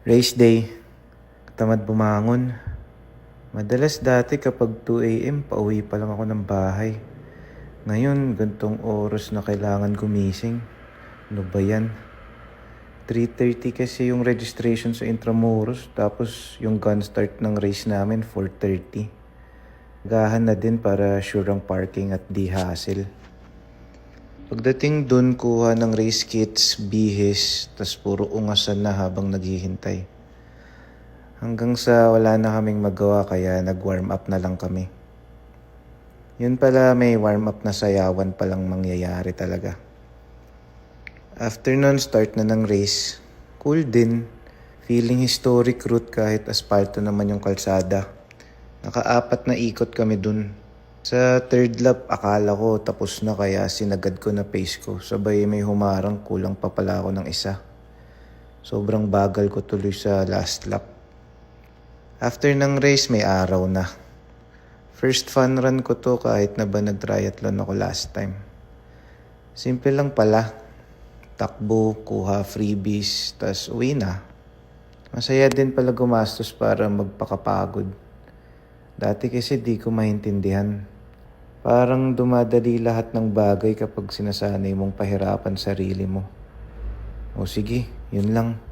Race day, tamad bumangon. Madalas dati kapag 2 a.m. pauwi pa lang ako ng bahay. Ngayon, gantong oras na kailangan gumising. Ano ba yan? 3:30 kasi yung registration sa Intramuros, tapos yung gun start ng race namin 4:30. Gahan na din para sure ang parking at di hassle. Pagdating dun, kuha ng race kits, bihis, tas puro ungasan na habang naghihintay. Hanggang sa wala na kaming magawa kaya nag-warm up na lang kami. Yun pala, may warm up na sayawan palang mangyayari talaga. After nun, start na ng race. Cool din. Feeling historic route kahit asfalto naman yung kalsada. Naka-4 na ikot kami dun. Sa third lap, akala ko tapos na kaya sinagad ko na pace ko. Sabay may humarang, kulang pa pala ako ng isa. Sobrang bagal ko tuloy sa last lap. After ng race, may araw na. First fun run ko to kahit na ba nag-triathlon ako last time. Simple lang pala. Takbo, kuha freebies, tas uwi na. Masaya din pala gumastos para magpakapagod. Dati kasi di ko maintindihan. Parang dumadali lahat ng bagay kapag sinasanay mong pahirapan sarili mo. O sige, yun lang.